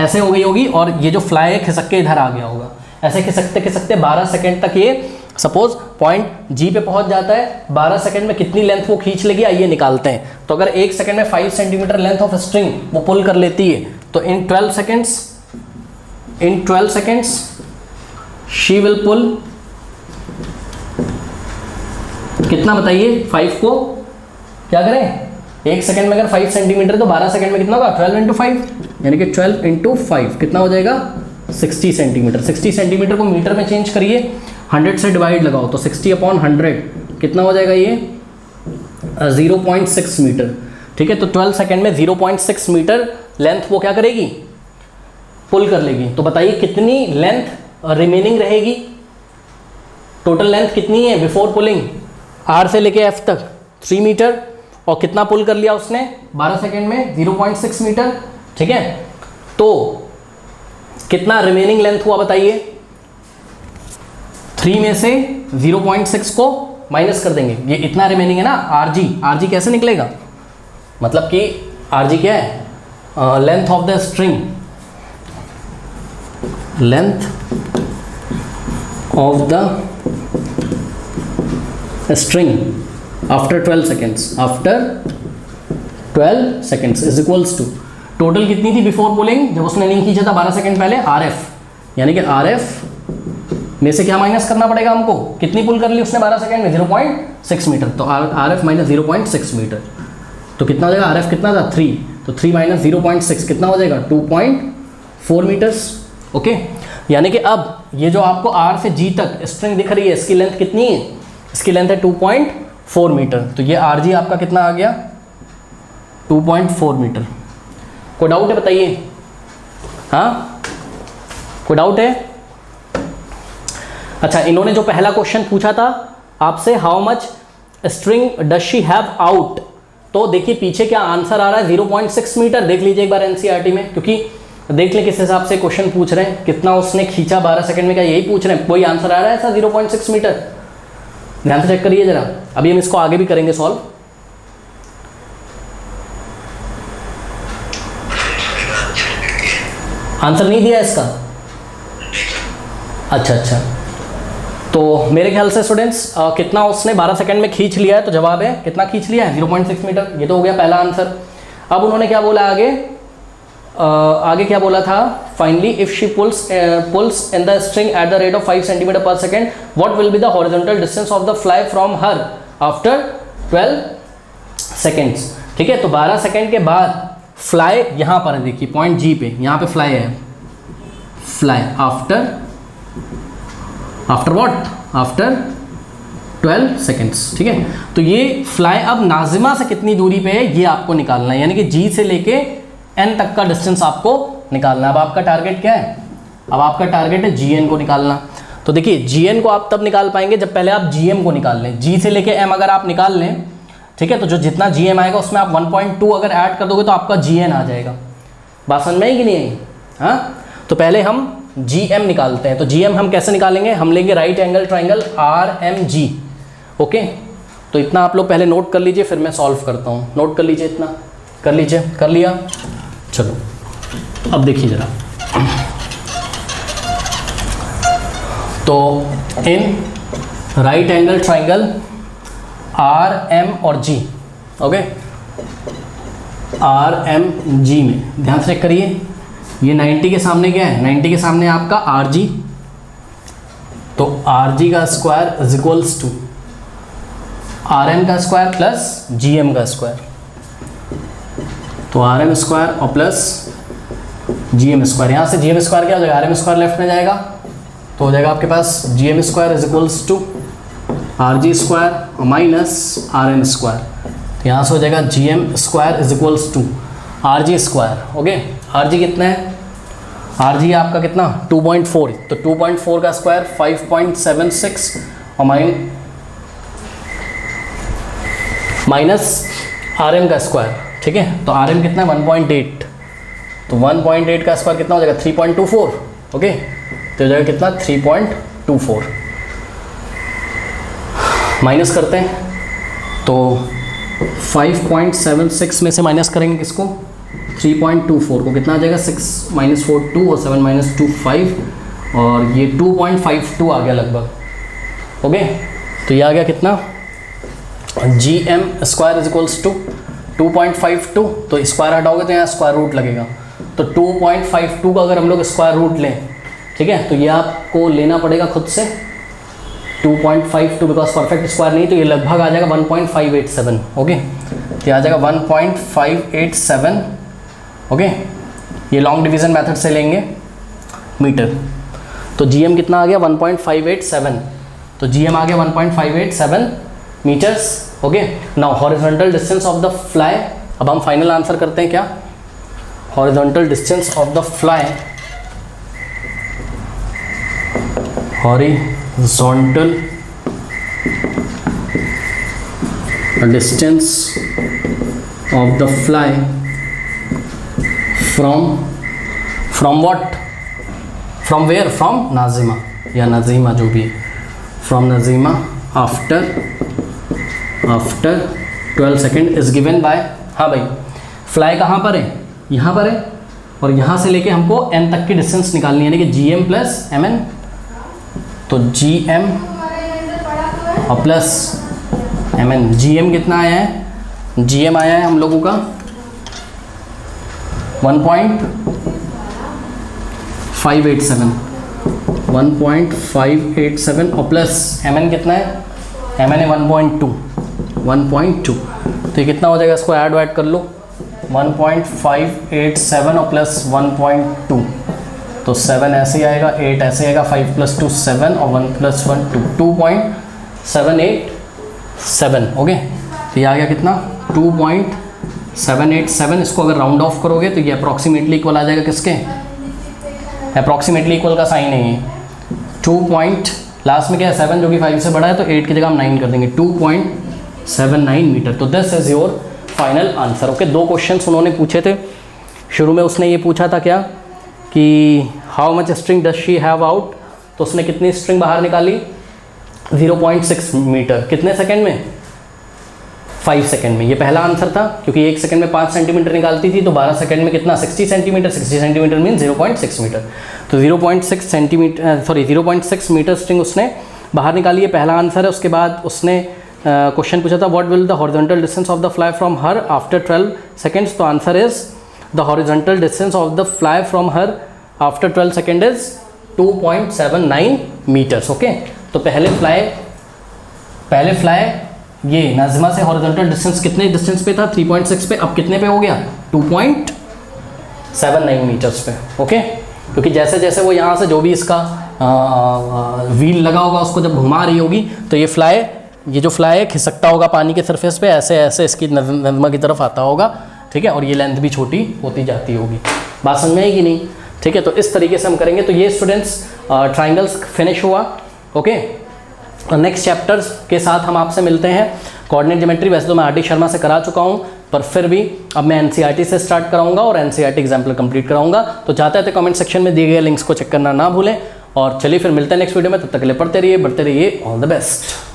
ऐसे हो गई होगी, और ये जो फ्लाई है खिसक के इधर आ गया होगा। ऐसे खिसकते खिसकते 12 सेकेंड तक ये सपोज पॉइंट जी पे पहुंच जाता है। 12 सेकेंड में कितनी लेंथ वो खींच लेगी, आइए निकालते हैं। तो अगर 1 सेकेंड में 5 सेंटीमीटर लेंथ ऑफ स्ट्रिंग वो पुल कर लेती है, तो इन 12 सेकेंड्स शी विल पुल कितना, बताइए। 5 को क्या करें, 1 सेकेंड में अगर 5 सेंटीमीटर तो 12 सेकेंड में कितना होगा, 12 इंटू 5, यानी कि 12 इंटू 5 कितना हो जाएगा, 60 सेंटीमीटर। 60 सेंटीमीटर को मीटर में चेंज करिए, 100 से डिवाइड लगाओ तो 60/100 कितना हो जाएगा ये, 0.6 मीटर। ठीक है, तो 12 सेकेंड में 0.6 मीटर लेंथ वो क्या करेगी, पुल कर लेगी। तो बताइए कितनी लेंथ रिमेनिंग रहेगी, टोटल लेंथ कितनी है बिफोर पुलिंग, आर से लेके एफ तक 3 मीटर, और कितना पुल कर लिया उसने 12 सेकेंड में, 0.6 मीटर। ठीक है, तो कितना रिमेनिंग लेंथ हुआ बताइए। 3 में से 0.6 को माइनस कर देंगे, ये इतना रिमेनिंग है ना, आरजी कैसे निकलेगा, मतलब कि आरजी क्या है, length of the string, length of the string after 12 seconds is equals to, total कितनी थी बिफोर पुलिंग जब उसने नहीं खींचा था 12 सेकेंड पहले, RF, यानी कि RF में से क्या माइनस करना पड़ेगा हमको, कितनी पुल कर ली उसने 12 सेकेंड में, 0.6 मीटर। तो RF माइनस 0.6 मीटर, तो कितना हो जाएगा, RF कितना था 3, तो 3 माइनस 0.6 कितना हो जाएगा 2.4 मीटर्स। ओके, यानी कि अब ये जो आपको R से G तक स्ट्रिंग दिख रही है, इसकी लेंथ कितनी है, इसकी लेंथ है 2.4 मीटर। तो ये RG आपका कितना आ गया, 2.4 मीटर। कोई डाउट है बताइए, हाँ कोई डाउट है। अच्छा, इन्होंने जो पहला क्वेश्चन पूछा था आपसे, how much string does she have out, तो देखिए पीछे क्या आंसर आ रहा है, 0.6 मीटर। देख लीजिए एक बार एनसीईआरटी में, क्योंकि देख लें किस हिसाब से क्वेश्चन पूछ रहे हैं, कितना उसने खींचा 12 सेकंड में, क्या यही पूछ रहे हैं, कोई आंसर आ रहा है ऐसा 0.6 मीटर। ध्यान से चेक करिए जरा, अभी हम इसको आगे भी करेंगे सॉल्व। आंसर नहीं दिया इसका, अच्छा, तो मेरे ख्याल से स्टूडेंट्स कितना उसने 12 सेकंड में खींच लिया है, तो जवाब है कितना खींच लिया है, 0.6 मीटर। ये तो हो गया पहला आंसर। अब उन्होंने क्या बोला आगे क्या बोला था, finally if she pulls in the string at the rate of 5 centimetre per second, what will be the horizontal distance of the fly from her after 12 seconds. ठीक है, तो 12 सेकेंड के बाद फ्लाई यहाँ पर है, देखिए पॉइंट जी पे, यहाँ पे फ्लाई है, fly after what, after 12 seconds. ठीक है, तो ये फ्लाई अब नाजिमा से कितनी दूरी पे है ये आपको निकालना है, यानी कि जी से लेके एन तक का डिस्टेंस आपको निकालना है। अब आपका टारगेट क्या है, अब आपका टारगेट है जीएन को निकालना। तो देखिए जीएन को आप तब निकाल पाएंगे जब पहले आप जीएम को निकाल लें। जी से लेके एम अगर आप निकाल लें, ठीक है, तो जो जितना जीएम आएगा उसमें आप 1.2 अगर ऐड कर दोगे तो आपका जीएन आ जाएगा। बात समझ में आई कि नहीं आई, हाँ। तो पहले हम जीएम निकालते हैं। तो जीएम हम कैसे निकालेंगे, हम लेंगे right angle triangle RMG। Okay, तो इतना आप लोग पहले नोट कर लीजिए, फिर मैं सॉल्व करता हूँ। नोट कर लीजिए, इतना कर लीजिए, कर लिया। चलो अब देखिए जरा, तो in right angle triangle RM और G, ओके, RMG में ध्यान से चेक करिए, ये 90 के सामने क्या है, 90 के सामने आपका RG, तो आर जी का square is equals to R M का स्क्वायर प्लस जी एम का स्क्वायर। तो आर एम स्क्वायर और प्लस जी एम स्क्वायर, यहाँ से जी एम स्क्वायर क्या हो जाएगा, आर एम स्क्वायर लेफ्ट में जाएगा तो हो जाएगा आपके पास G M square is equals to R G square minus R M square. तो यहाँ से हो जाएगा G M square is equals to R G square. Okay, R G कितना है, आर जी आपका कितना 2.4, तो 2.4 का स्क्वायर 5.76 और माइनस आर एम का स्क्वायर। ठीक है, तो आर एम कितना है 1.8, तो 1.8 का स्क्वायर कितना हो जाएगा 3.24। ओके, तो हो जाएगा कितना 3.24। माइनस करते हैं तो 5.76 में से माइनस करेंगे किसको 3.24 को, कितना आ जाएगा 6 - 4 2 और 7 - 2 5 और ये 2.52 आ गया लगभग। ओके, तो ये आ गया कितना G M square is equals to 2.52, तो स्क्वायर हटाओगे तो यहाँ स्क्वायर रूट लगेगा, तो 2.52 का अगर हम लोग स्क्वायर रूट लें, ठीक है, तो ये आपको लेना पड़ेगा खुद से 2.52 बिकॉज परफेक्ट स्क्वायर नहीं, तो ये लगभग आ जाएगा 1.587। ओके, तो ये आ जाएगा 1.587। ओके, ये लॉन्ग डिवीजन मेथड से लेंगे मीटर, तो जीएम कितना आ गया 1.587, तो जीएम आ गया 1.587 metres. Okay, now horizontal distance of the fly, अब हम फाइनल आंसर करते हैं क्या, horizontal distance of the fly, horizontal distance of the fly from what, from where, from Nazima या Nazima जो भी, from Nazima after 12 second is given by, हाँ भाई फ्लाई कहाँ पर है, यहाँ पर है, और यहाँ से लेके हमको n तक की डिस्टेंस निकालनी है, यानी कि G M plus M N, तो जी एम और plus M N. G M कितना आया है, जी एम आया है हम लोगों का 1.587 और प्लस एम एन कितना है, एम एन है 1.2, तो ये कितना हो जाएगा, इसको ऐड कर लो 1.587 और प्लस 1.2, तो 7 ऐसे ही आएगा, 8 ऐसे आएगा, 5 + 2 7 और 1 + 1 2, 2.787। ओके, तो ये आ गया कितना 2.787। इसको अगर राउंड ऑफ करोगे तो ये अप्रॉक्सीमेटली इक्वल आ जाएगा किसके, अप्रॉक्सीमेटली इक्वल का साइन है ये 2. लास्ट में क्या है 7 जो कि 5 से बड़ा है, तो 8 की जगह हम 9 कर देंगे, 2.79 मीटर। तो this is your final answer. Okay, 2 questions उन्होंने पूछे थे। शुरू में उसने ये पूछा था क्या कि how much string does she have out, तो उसने कितनी स्ट्रिंग बाहर निकाली 0.6 मीटर, कितने सेकंड में 5 सेकंड में। ये पहला आंसर था, क्योंकि 1 सेकंड में 5 सेंटीमीटर निकालती थी, तो 12 सेकंड में कितना 60 सेंटीमीटर, 60 सेंटीमीटर मीन 0.6 मीटर, तो 0.6 मीटर स्ट्रिंग उसने बाहर निकाली है, पहला आंसर है। उसके बाद उसने क्वेश्चन पूछा था what will the horizontal distance of the fly from her after 12 seconds, तो answer is the horizontal distance of the fly from her after 12 second is 2.79 metres. Okay, तो पहले फ्लाई ये नाज़िमा से हॉरिजॉन्टल डिस्टेंस कितने distance पे था 3.6 पे, अब कितने पे हो गया 2.79 मीटर्स पे। ओके, क्योंकि जैसे जैसे वो यहाँ से जो भी इसका व्हील लगा होगा उसको जब घुमा रही होगी, तो ये जो फ्लाई है खिसकता होगा पानी के सरफेस पे, ऐसे ऐसे इसकी नाज़िमा की तरफ आता होगा। ठीक है, और ये लेंथ भी छोटी होती जाती होगी। बात समझ में आएगी नहीं? ठीक है, तो इस तरीके से हम करेंगे। तो ये स्टूडेंट्स ट्राइंगल्स फिनिश हुआ। ओके, नेक्स्ट चैप्टर्स के साथ हम आपसे मिलते हैं। कोऑर्डिनेट ज्योमेट्री वैसे तो मैं आर डी शर्मा से करा चुका हूँ, पर फिर भी अब मैं एनसीईआरटी से स्टार्ट कराऊंगा और एनसीईआरटी एग्जाम्पल कंप्लीट कराऊंगा। तो चाहते हैं तो कमेंट सेक्शन में दिए गए लिंक्स को चेक करना ना भूलें। और चलिए फिर मिलते हैं नेक्स्ट वीडियो में, तब तक के लिए पढ़ते रहिए, बढ़ते रहिए। All the best.